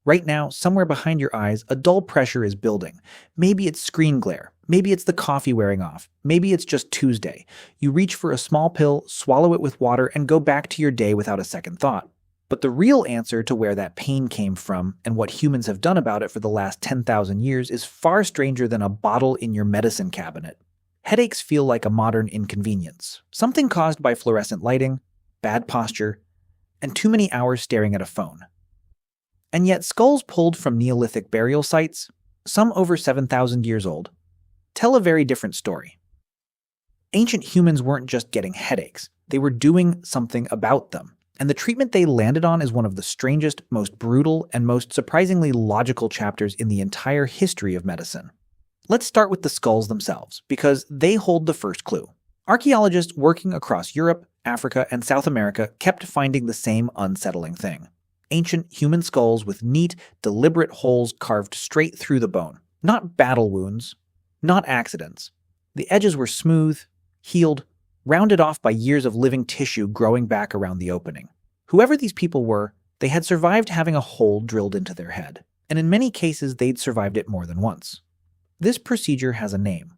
Right now, somewhere behind your eyes, a dull pressure is building. Maybe it's screen glare. Maybe it's the coffee wearing off. Maybe it's just Tuesday. You reach for a small pill, swallow it with water, and go back to your day without a second thought. But the real answer to where that pain came from and what humans have done about it for the last 10,000 years is far stranger than a bottle in your medicine cabinet. Headaches feel like a modern inconvenience, something caused by fluorescent lighting, bad posture, and too many hours staring at a phone. And yet skulls pulled from Neolithic burial sites, some over 7,000 years old, tell a very different story. Ancient humans weren't just getting headaches, they were doing something about them. And the treatment they landed on is one of the strangest, most brutal, and most surprisingly logical chapters in the entire history of medicine. Let's start with the skulls themselves, because they hold the first clue. Archaeologists working across Europe, Africa, and South America kept finding the same unsettling thing. Ancient human skulls with neat, deliberate holes carved straight through the bone. Not battle wounds, not accidents. The edges were smooth, healed, rounded off by years of living tissue growing back around the opening. Whoever these people were, they had survived having a hole drilled into their head, and in many cases they'd survived it more than once. This procedure has a name: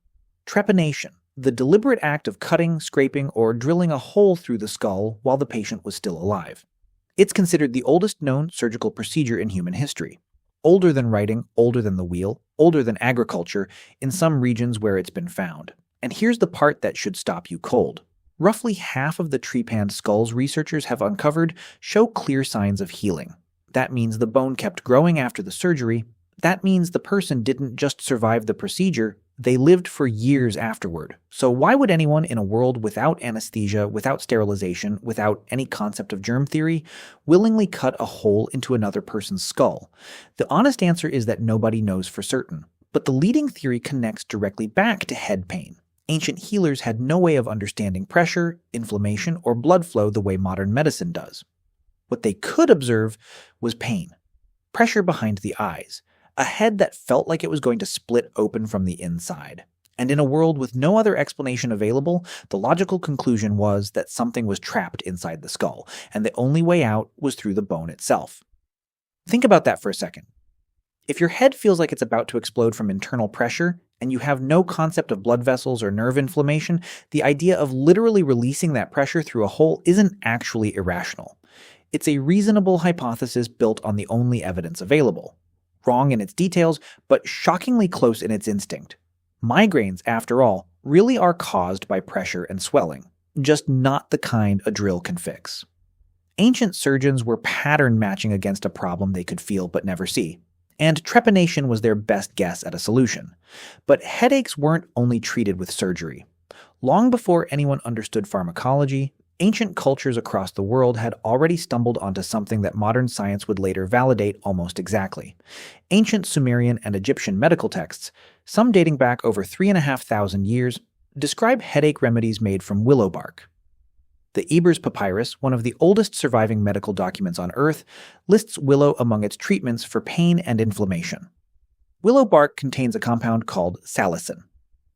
trepanation, the deliberate act of cutting, scraping, or drilling a hole through the skull while the patient was still alive. It's considered the oldest known surgical procedure in human history. Older than writing, older than the wheel, older than agriculture, in some regions where it's been found. And here's the part that should stop you cold. Roughly half of the trepanned skulls researchers have uncovered show clear signs of healing. That means the bone kept growing after the surgery. That means the person didn't just survive the procedure, they lived for years afterward. So why would anyone in a world without anesthesia, without sterilization, without any concept of germ theory, willingly cut a hole into another person's skull? The honest answer is that nobody knows for certain. But the leading theory connects directly back to head pain. Ancient healers had no way of understanding pressure, inflammation, or blood flow the way modern medicine does. What they could observe was pain. Pressure behind the eyes. A head that felt like it was going to split open from the inside. And in a world with no other explanation available, the logical conclusion was that something was trapped inside the skull, and the only way out was through the bone itself. Think about that for a second. If your head feels like it's about to explode from internal pressure, and you have no concept of blood vessels or nerve inflammation, the idea of literally releasing that pressure through a hole isn't actually irrational. It's a reasonable hypothesis built on the only evidence available. Wrong in its details, but shockingly close in its instinct. Migraines, after all, really are caused by pressure and swelling, just not the kind a drill can fix. Ancient surgeons were pattern matching against a problem they could feel but never see, and trepanation was their best guess at a solution. But headaches weren't only treated with surgery. Long before anyone understood pharmacology, ancient cultures across the world had already stumbled onto something that modern science would later validate almost exactly. Ancient Sumerian and Egyptian medical texts, some dating back over 3,500 years, describe headache remedies made from willow bark. The Ebers Papyrus, one of the oldest surviving medical documents on Earth, lists willow among its treatments for pain and inflammation. Willow bark contains a compound called salicin.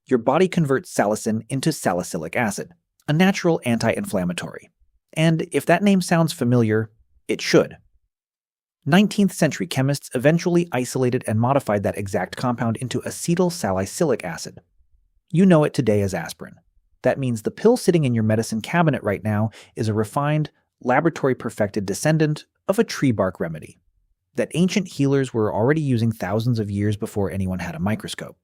Your body converts salicin into salicylic acid, a natural anti-inflammatory. And if that name sounds familiar, it should. 19th century chemists eventually isolated and modified that exact compound into acetyl salicylic acid. You know it today as aspirin. That means the pill sitting in your medicine cabinet right now is a refined, laboratory-perfected descendant of a tree bark remedy that ancient healers were already using thousands of years before anyone had a microscope.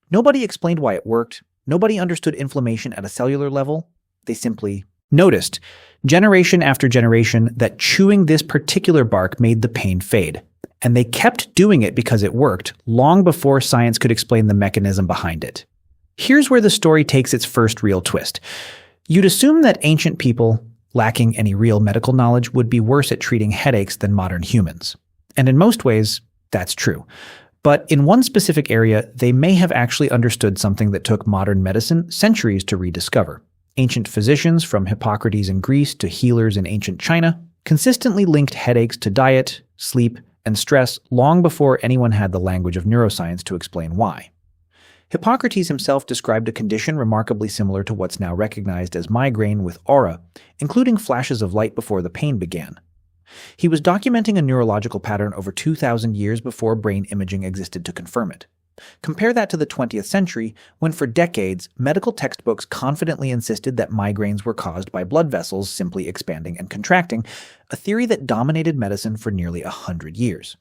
Nobody explained why it worked. Nobody understood inflammation at a cellular level. They simply noticed, generation after generation, that chewing this particular bark made the pain fade. And they kept doing it because it worked, long before science could explain the mechanism behind it. Here's where the story takes its first real twist. You'd assume that ancient people, lacking any real medical knowledge, would be worse at treating headaches than modern humans. And in most ways, that's true. But in one specific area, they may have actually understood something that took modern medicine centuries to rediscover. Ancient physicians, from Hippocrates in Greece to healers in ancient China, consistently linked headaches to diet, sleep, and stress long before anyone had the language of neuroscience to explain why. Hippocrates himself described a condition remarkably similar to what's now recognized as migraine with aura, including flashes of light before the pain began. He was documenting a neurological pattern over 2,000 years before brain imaging existed to confirm it. Compare that to the 20th century, when for decades, medical textbooks confidently insisted that migraines were caused by blood vessels simply expanding and contracting, a theory that dominated medicine for nearly 100 years.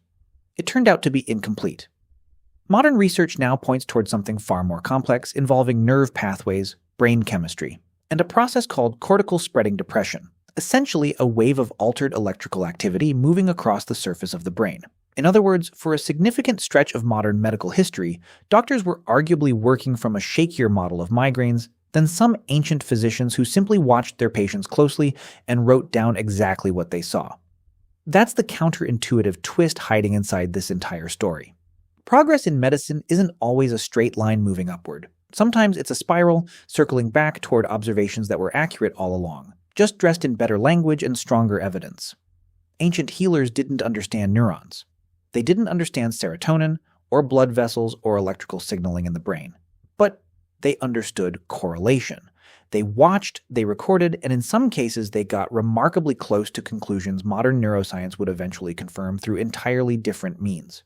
It turned out to be incomplete. Modern research now points towards something far more complex, involving nerve pathways, brain chemistry, and a process called cortical spreading depression, essentially a wave of altered electrical activity moving across the surface of the brain. In other words, for a significant stretch of modern medical history, doctors were arguably working from a shakier model of migraines than some ancient physicians who simply watched their patients closely and wrote down exactly what they saw. That's the counterintuitive twist hiding inside this entire story. Progress in medicine isn't always a straight line moving upward. Sometimes it's a spiral, circling back toward observations that were accurate all along, just dressed in better language and stronger evidence. Ancient healers didn't understand neurons. They didn't understand serotonin, or blood vessels, or electrical signaling in the brain. But they understood correlation. They watched, they recorded, and in some cases they got remarkably close to conclusions modern neuroscience would eventually confirm through entirely different means.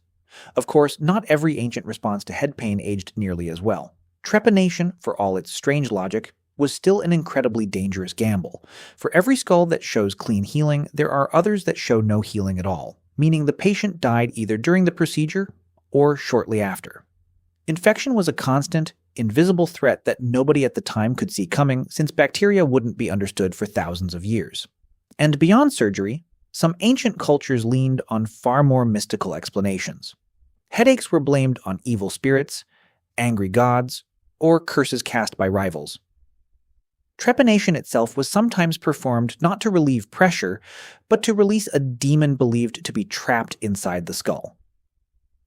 Of course, not every ancient response to head pain aged nearly as well. Trepanation, for all its strange logic, was still an incredibly dangerous gamble. For every skull that shows clean healing, there are others that show no healing at all, meaning the patient died either during the procedure or shortly after. Infection was a constant, invisible threat that nobody at the time could see coming, since bacteria wouldn't be understood for thousands of years. And beyond surgery, some ancient cultures leaned on far more mystical explanations. Headaches were blamed on evil spirits, angry gods, or curses cast by rivals. Trepanation itself was sometimes performed not to relieve pressure, but to release a demon believed to be trapped inside the skull.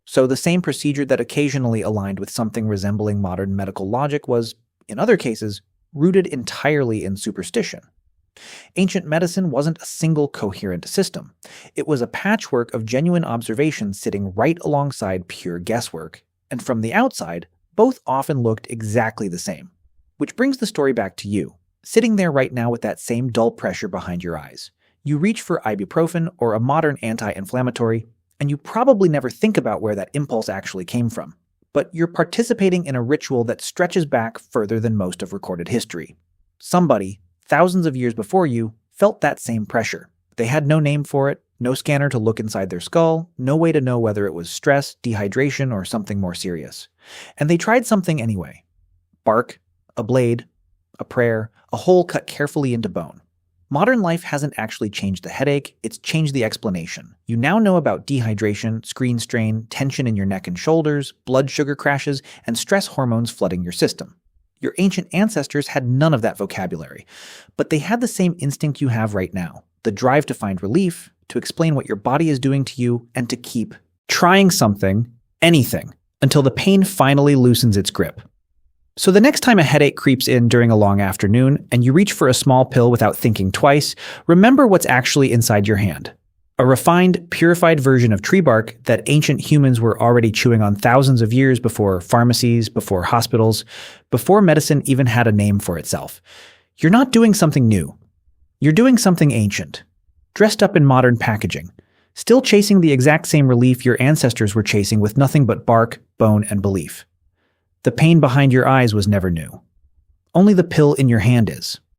So the same procedure that occasionally aligned with something resembling modern medical logic was, in other cases, rooted entirely in superstition. Ancient medicine wasn't a single coherent system. It was a patchwork of genuine observations sitting right alongside pure guesswork, and from the outside, both often looked exactly the same. Which brings the story back to you, sitting there right now with that same dull pressure behind your eyes. You reach for ibuprofen or a modern anti-inflammatory, and you probably never think about where that impulse actually came from. But you're participating in a ritual that stretches back further than most of recorded history. Somebody, thousands of years before you, felt that same pressure. They had no name for it, no scanner to look inside their skull, no way to know whether it was stress, dehydration, or something more serious. And they tried something anyway. Bark, a blade, a prayer, a hole cut carefully into bone. Modern life hasn't actually changed the headache, it's changed the explanation. You now know about dehydration, screen strain, tension in your neck and shoulders, blood sugar crashes, and stress hormones flooding your system. Your ancient ancestors had none of that vocabulary, but they had the same instinct you have right now, the drive to find relief, to explain what your body is doing to you, and to keep trying something, anything, until the pain finally loosens its grip. So the next time a headache creeps in during a long afternoon and you reach for a small pill without thinking twice, remember what's actually inside your hand. A refined, purified version of tree bark that ancient humans were already chewing on thousands of years before pharmacies, before hospitals, before medicine even had a name for itself. You're not doing something new. You're doing something ancient, dressed up in modern packaging, still chasing the exact same relief your ancestors were chasing with nothing but bark, bone, and belief. The pain behind your eyes was never new. Only the pill in your hand is.